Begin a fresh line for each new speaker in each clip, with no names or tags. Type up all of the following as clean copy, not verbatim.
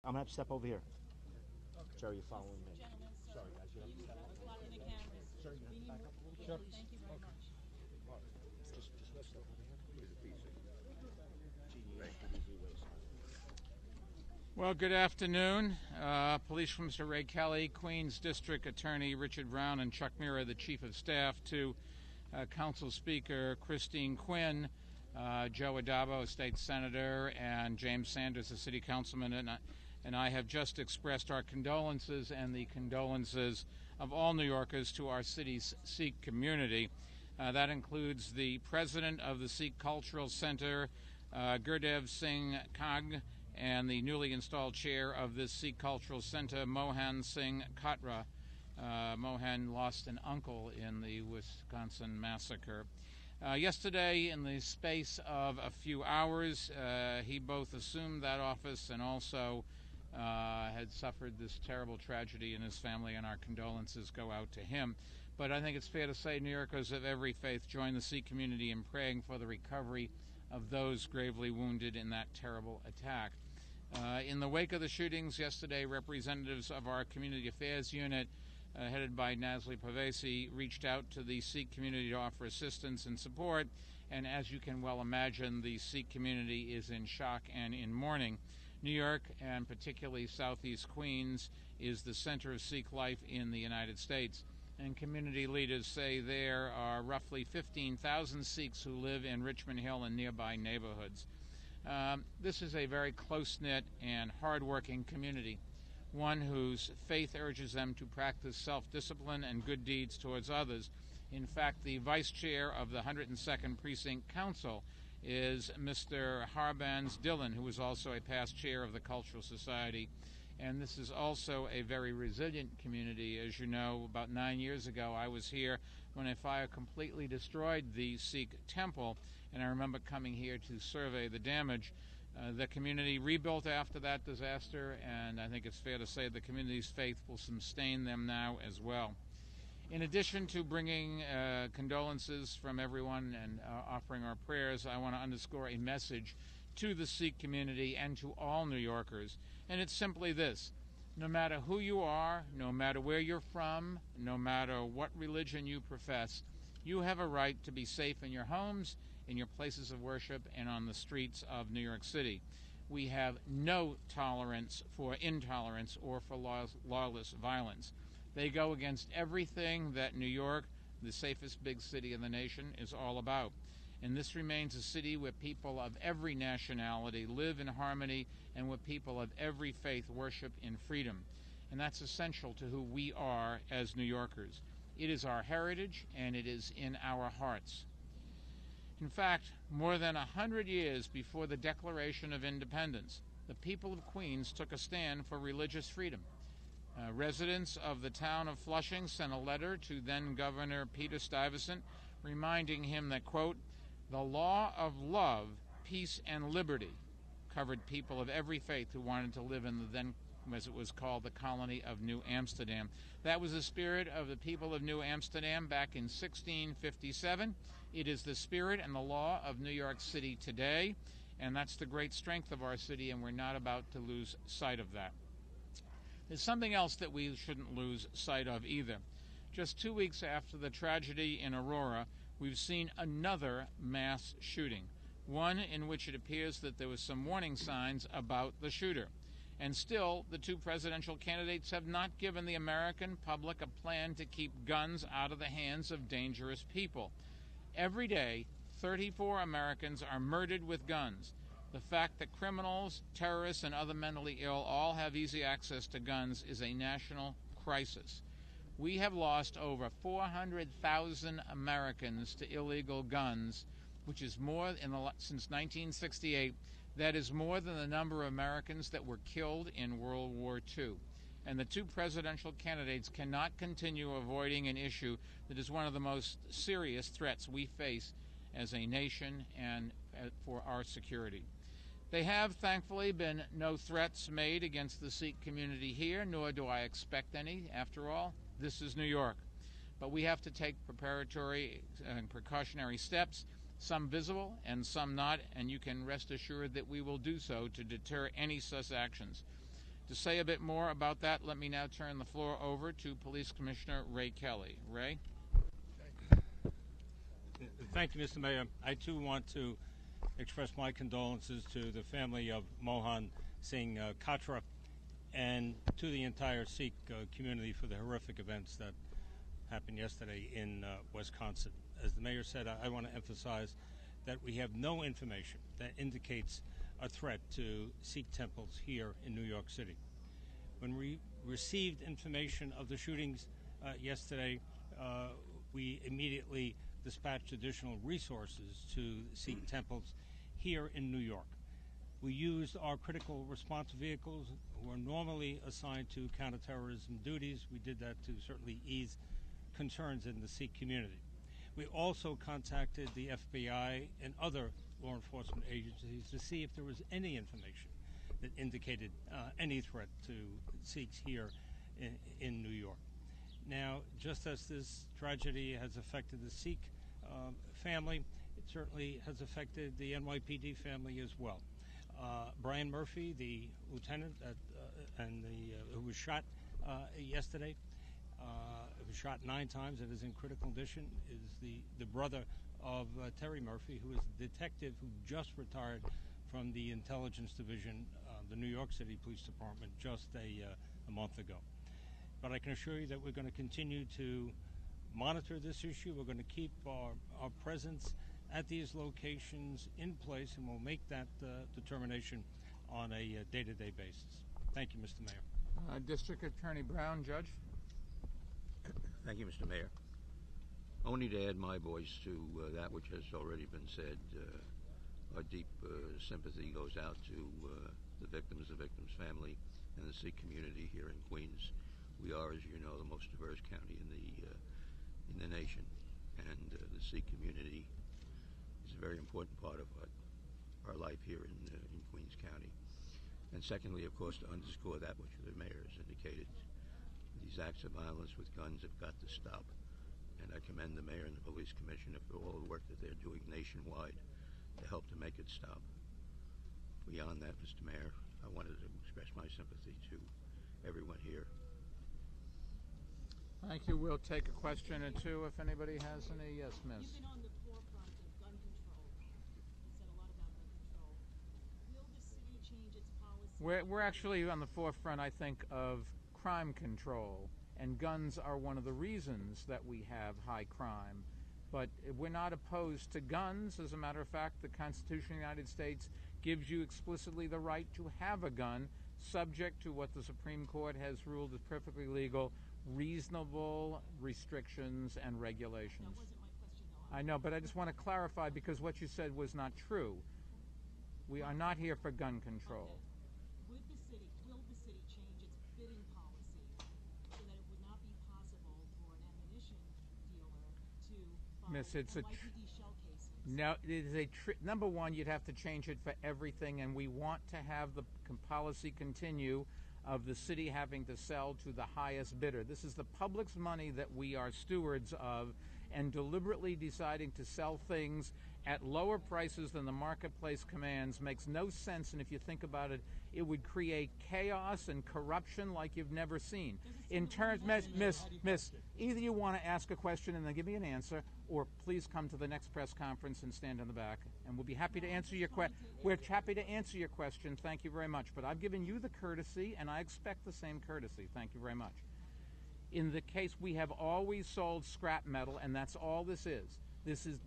I'm gonna have to step over here. Jerry, you're following me.
Gentlemen,
Sorry, guys. You have to step up.
blocking the cameras.
Sir, you have to back up a little bit.
Sure. Thank you very much.
Just step over here. Gene, you have to easily waste time.
Well, good afternoon. Police from Mr. Ray Kelly, Queens District Attorney Richard Brown, and Chuck Mira, the Chief of Staff, to Council Speaker Christine Quinn, Joe Adabo, a State Senator, and James Sanders, the City Councilman, and I have just expressed our condolences and the condolences of all New Yorkers to our city's Sikh community. That includes the president of the Sikh Cultural Center, Gurdev Singh Kag, and the newly installed chair of this Sikh Cultural Center, Mohan Singh Katra. Mohan lost an uncle in the Wisconsin massacre. Yesterday, in the space of a few hours, he both assumed that office and also had suffered this terrible tragedy in his family, and our condolences go out to him. But I think it's fair to say New Yorkers of every faith join the Sikh community in praying for the recovery of those gravely wounded in that terrible attack. In the wake of the shootings yesterday, representatives of our Community Affairs Unit, headed by Nazli Pavesi, reached out to the Sikh community to offer assistance and support, and as you can well imagine, the Sikh community is in shock and in mourning. New York, and particularly Southeast Queens, is the center of Sikh life in the United States, and community leaders say there are roughly 15,000 Sikhs who live in Richmond Hill and nearby neighborhoods. This is a very close-knit and hard-working community, one whose faith urges them to practice self-discipline and good deeds towards others. In fact, the vice chair of the 102nd Precinct Council is Mr. Harbans Dillon, who is also a past chair of the Cultural Society. And this is also a very resilient community. As you know, about 9 years ago, I was here when a fire completely destroyed the Sikh temple, and I remember coming here to survey the damage. The community rebuilt after that disaster, and I think it's fair to say the community's faith will sustain them now as well. In addition to bringing condolences from everyone and offering our prayers, I want to underscore a message to the Sikh community and to all New Yorkers. And it's simply this: no matter who you are, no matter where you're from, no matter what religion you profess, you have a right to be safe in your homes, in your places of worship, and on the streets of New York City. We have no tolerance for intolerance or for lawless violence. They go against everything that New York, the safest big city in the nation, is all about. And this remains a city where people of every nationality live in harmony and where people of every faith worship in freedom. And that's essential to who we are as New Yorkers. It is our heritage, and it is in our hearts. In fact, more than 100 years before the Declaration of Independence, the people of Queens took a stand for religious freedom. Residents of the town of Flushing sent a letter to then-Governor Peter Stuyvesant reminding him that, quote, "The law of love, peace, and liberty" covered people of every faith who wanted to live in the then, as it was called, the colony of New Amsterdam. That was the spirit of the people of New Amsterdam back in 1657. It is the spirit and the law of New York City today, and that's the great strength of our city, and we're not about to lose sight of that. There's something else that we shouldn't lose sight of either. Just 2 weeks after the tragedy in Aurora, we've seen another mass shooting, one in which it appears that there was some warning signs about the shooter. And still, the two presidential candidates have not given the American public a plan to keep guns out of the hands of dangerous people. Every day, 34 Americans are murdered with guns. The fact that criminals, terrorists, and other mentally ill all have easy access to guns is a national crisis. We have lost over 400,000 Americans to illegal guns, which is more since 1968. That is more than the number of Americans that were killed in World War II. And the two presidential candidates cannot continue avoiding an issue that is one of the most serious threats we face as a nation and for our security. There have, thankfully, been no threats made against the Sikh community here, nor do I expect any. After all, this is New York. But we have to take preparatory and precautionary steps, some visible and some not, and you can rest assured that we will do so to deter any such actions. To say a bit more about that, let me now turn the floor over to Police Commissioner Ray Kelly. Ray?
Thank you, Mr. Mayor. I, too, want to express my condolences to the family of Mohan Singh Katra and to the entire Sikh community for the horrific events that happened yesterday in Wisconsin. As the mayor said, I want to emphasize that we have no information that indicates a threat to Sikh temples here in New York City. When we received information of the shootings yesterday, we immediately dispatched additional resources to Sikh temples here in New York. We used our critical response vehicles who are normally assigned to counterterrorism duties. We did that to certainly ease concerns in the Sikh community. We also contacted the FBI and other law enforcement agencies to see if there was any information that indicated any threat to Sikhs here in New York. Now, just as this tragedy has affected the Sikh family, it certainly has affected the NYPD family as well. Brian Murphy, the lieutenant who was shot yesterday, was shot 9 times and is in critical condition, is the brother of Terry Murphy, who is a detective who just retired from the Intelligence Division, the New York City Police Department, just a month ago. But I can assure you that we're going to continue to monitor this issue. We're going to keep our presence at these locations in place, and we'll make that determination on a day-to-day basis. Thank you, Mr. Mayor.
District Attorney Brown, Judge.
Thank you, Mr. Mayor. Only to add my voice to that which has already been said, our deep sympathy goes out to the victim's family, and the Sikh community here in Queens. We are, as you know, the most diverse county in the nation, and the Sikh community is a very important part of our life here in Queens County. And secondly, of course, to underscore that which the mayor has indicated, these acts of violence with guns have got to stop. And I commend the mayor and the police commissioner for all the work that they're doing nationwide to help to make it stop. Beyond that, Mr. Mayor, I wanted to express my sympathy to everyone here.
Thank you. We'll take a question or two if anybody has any. Yes, Miss.
You've been on the forefront of gun control. You said a lot about gun control. Will the city change its policy?
We're actually on the forefront, I think, of crime control, and guns are one of the reasons that we have high crime. But we're not opposed to guns. As a matter of fact, the Constitution of the United States gives you explicitly the right to have a gun, subject to what the Supreme Court has ruled is perfectly legal, reasonable restrictions and regulations.
That wasn't my question, though.
I know, but I just want to clarify because what you said was not true. We are not here for gun control.
Okay. Will the city change its bidding policy so that it would not be possible for an ammunition dealer to buy
Miss, it's a
NYPD shell cases?
No, it is number one, you'd have to change it for everything, and we want to have the policy continue of the city having to sell to the highest bidder. This is the public's money that we are stewards of, and deliberately deciding to sell things at lower prices than the marketplace commands makes no sense, and if you think about it, it would create chaos and corruption like you've never seen. In terms, Miss, either you want to ask a question and then give me an answer, or please come to the next press conference and stand in the back, and we'll be happy to answer your question. We're happy to answer your question. Thank you very much. But I've given you the courtesy, and I expect the same courtesy. Thank you very much. In the case, we have always sold scrap metal, and that's all this is.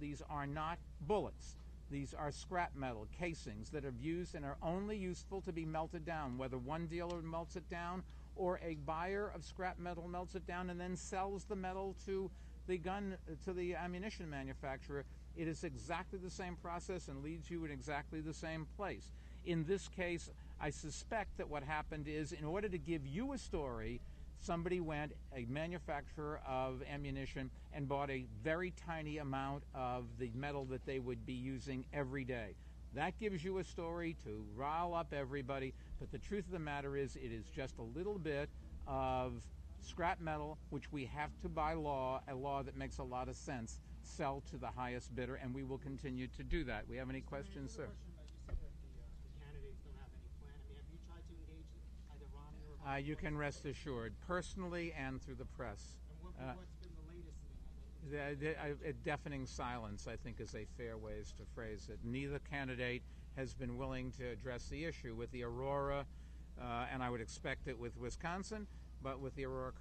These are not bullets. These are scrap metal casings that are used and are only useful to be melted down, whether one dealer melts it down or a buyer of scrap metal melts it down and then sells the metal to the ammunition manufacturer. It is exactly the same process and leads you in exactly the same place. In this case, I suspect that what happened is, in order to give you a story, somebody went, a manufacturer of ammunition, and bought a very tiny amount of the metal that they would be using every day. That gives you a story to rile up everybody, but the truth of the matter is it is just a little bit of scrap metal, which we have to, by law, a law that makes a lot of sense, sell to the highest bidder, and we will continue to do that. We have any questions, sir?
You said that the candidates don't have any plan. I mean, have you tried to engage either Ron
You can rest assured, personally and through the press.
What's been the latest thing?
A deafening silence, I think, is a fair way to phrase it. Neither candidate has been willing to address the issue. With the Aurora, and I would expect it with Wisconsin, but with the Aurora,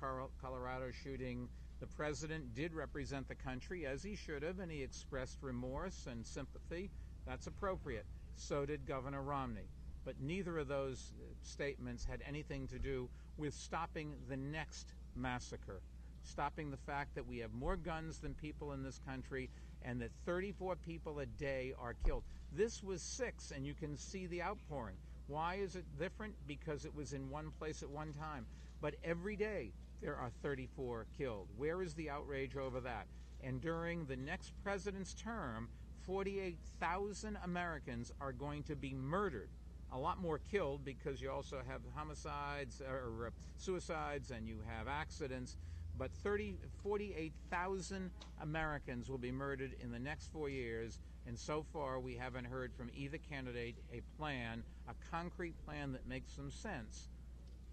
Colorado shooting, the president did represent the country, as he should have, and he expressed remorse and sympathy. That's appropriate. So did Governor Romney. But neither of those statements had anything to do with stopping the next massacre, stopping the fact that we have more guns than people in this country and that 34 people a day are killed. This was 6, and you can see the outpouring. Why is it different? Because it was in one place at one time. But every day there are 34 killed. Where is the outrage over that? And during the next president's term, 48,000 Americans are going to be murdered. A lot more killed because you also have homicides or suicides and you have accidents. But 48,000 Americans will be murdered in the next 4 years. And so far we haven't heard from either candidate a plan, a concrete plan that makes some sense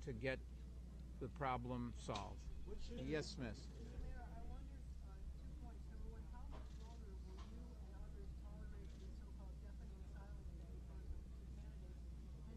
to get the problem solved. Yes, Smith.
Mayor, I wonder 2 points. Number one, how much longer will you and others tolerate the so-called deafening silence in front of the candidates? And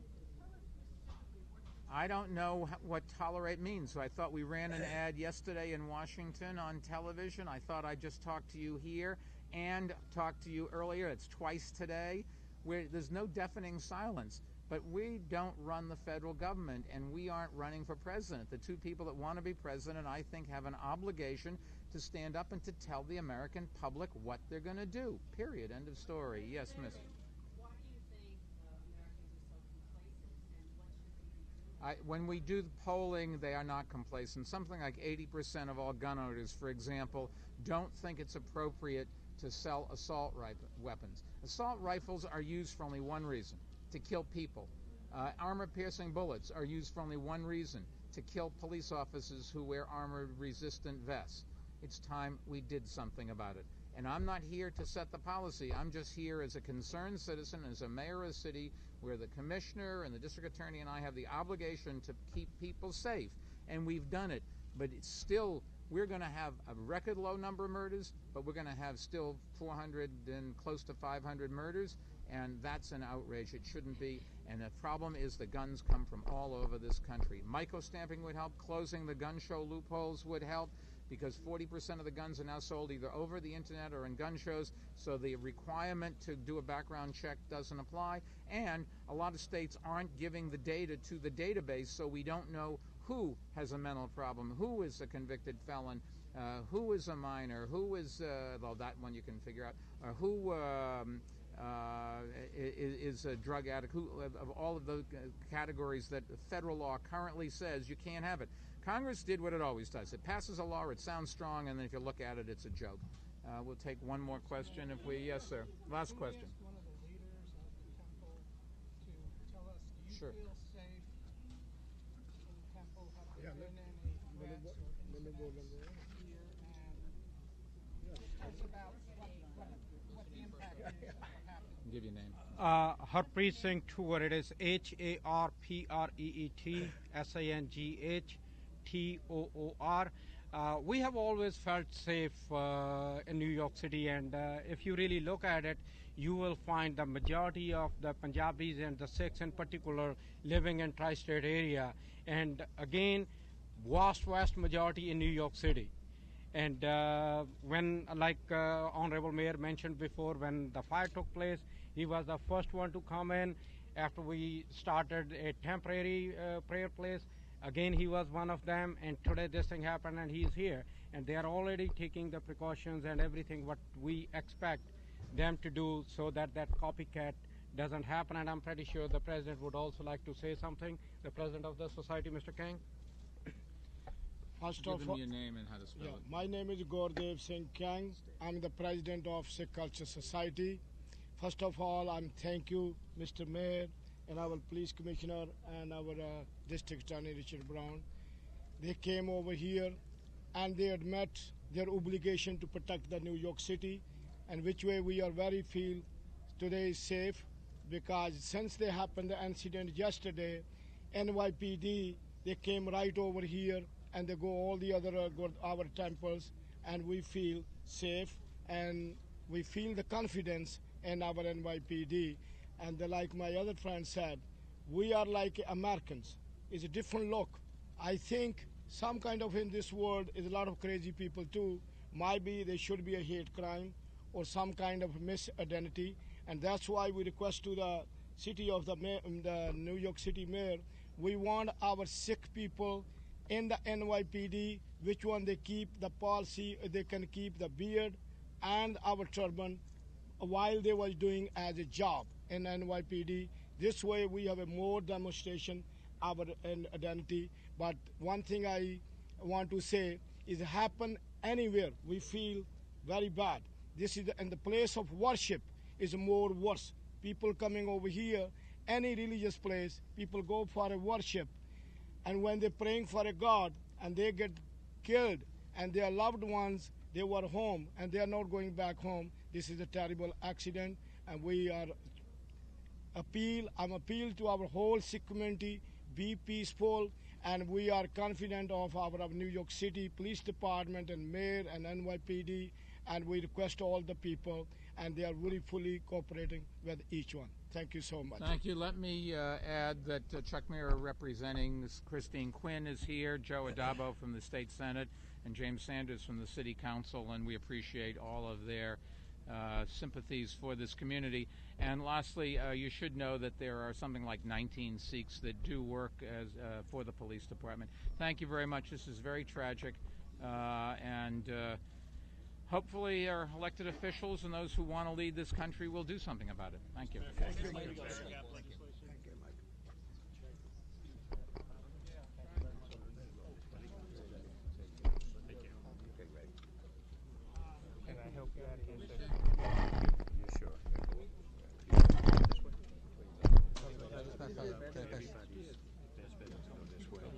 tell us specifically
I don't know what tolerate means. So I thought we ran an ad yesterday in Washington on television. I thought I'd just talk to you here and talk to you earlier. It's twice today. There's no deafening silence. But we don't run the federal government, and we aren't running for president. The two people that want to be president, I think, have an obligation to stand up and to tell the American public what they're going to do. Period. End of story. Yes, Miss.
Why do you think Americans are so complacent, and what should we be doing?
When we do the polling, they are not complacent. Something like 80% of all gun owners, for example, don't think it's appropriate to sell assault weapons. Assault rifles are used for only one reason: to kill people. Armor-piercing bullets are used for only one reason: to kill police officers who wear armor-resistant vests. It's time we did something about it. And I'm not here to set the policy. I'm just here as a concerned citizen, as a mayor of a city where the commissioner and the district attorney and I have the obligation to keep people safe. And we've done it. But it's still, we're going to have a record low number of murders, but we're going to have still 400 and close to 500 murders. And that's an outrage. It shouldn't be. And the problem is the guns come from all over this country. Micro-stamping would help. Closing the gun show loopholes would help, because 40% of the guns are now sold either over the internet or in gun shows, so the requirement to do a background check doesn't apply. And a lot of states aren't giving the data to the database, so we don't know who has a mental problem, who is a convicted felon, who is a minor, who is, well, that one you can figure out, who is a drug addict, who, of all of the categories that federal law currently says you can't have it. Congress did what it always does. It passes a law, it sounds strong, and then if you look at it, it's a joke. We'll take one more question if we, yes, sir. Last question.
One of the leaders of the temple to tell us, do you
Sure.
feel safe in the temple? Have there been any threats or incidents here? And tell us about what the impact is of what happened.
Give your name.
Harpreet Singh Tour. It is Harpreet Sangh Toor. We have always felt safe in New York City, and if you really look at it, you will find the majority of the Punjabis and the Sikhs in particular living in tri-state area, and again, vast majority in New York City. And when, like Honorable Mayor mentioned before, when the fire took place, he was the first one to come in after we started a temporary prayer place. Again, he was one of them, and today this thing happened, and he's here. And they are already taking the precautions and everything what we expect them to do so that that copycat doesn't happen. And I'm pretty sure the President would also like to say something. The President of the Society, Mr. Kang.
First
Give
of
him
all,
your name and how to spell it.
my name is Gurdev Singh Kang. I'm the president of Sikh Culture Society. First of all, thank you, Mr. Mayor, and our police commissioner and our district attorney Richard Brown. They came over here and they admit their obligation to protect the New York City, and which way we are very feel today is safe, because since they happened the incident yesterday, NYPD they came right over here and they go all the other our temples, and we feel safe and we feel the confidence in our NYPD. And like my other friend said, we are like Americans. It's a different look. I think some kind of in this world is a lot of crazy people too. Maybe there should be a hate crime or some kind of misidentity, and that's why we request to the city of the New York City mayor, we want our Sikh people in the NYPD, which one they keep the policy, they can keep the beard and our turban while they was doing as a job in NYPD. This way we have a more demonstration our identity. But one thing I want to say is happen anywhere, we feel very bad. This is in the place of worship is more worse. People coming over here, any religious place, people go for a worship, and when they're praying for a God and they get killed and their loved ones, they were home and they are not going back home, this is a terrible accident. And we are I'm appeal to our whole Sikh community, be peaceful, and we are confident of our New York City Police Department and Mayor and NYPD, and we request all the people, and they are really fully cooperating with each one. Thank you so much.
Thank you. Let me add that Chuck Mira representing Christine Quinn is here, Joe Adabo from the State Senate, and James Sanders from the City Council, and we appreciate all of their sympathies for this community. And lastly, you should know that there are something like 19 Sikhs that do work as for the police department. Thank you very much. This is very tragic, and hopefully our elected officials and those who want to lead this country will do something about it. Thank you.
Thank you.
Can I help you out of here, sir?
Everybody's best bet is go this way.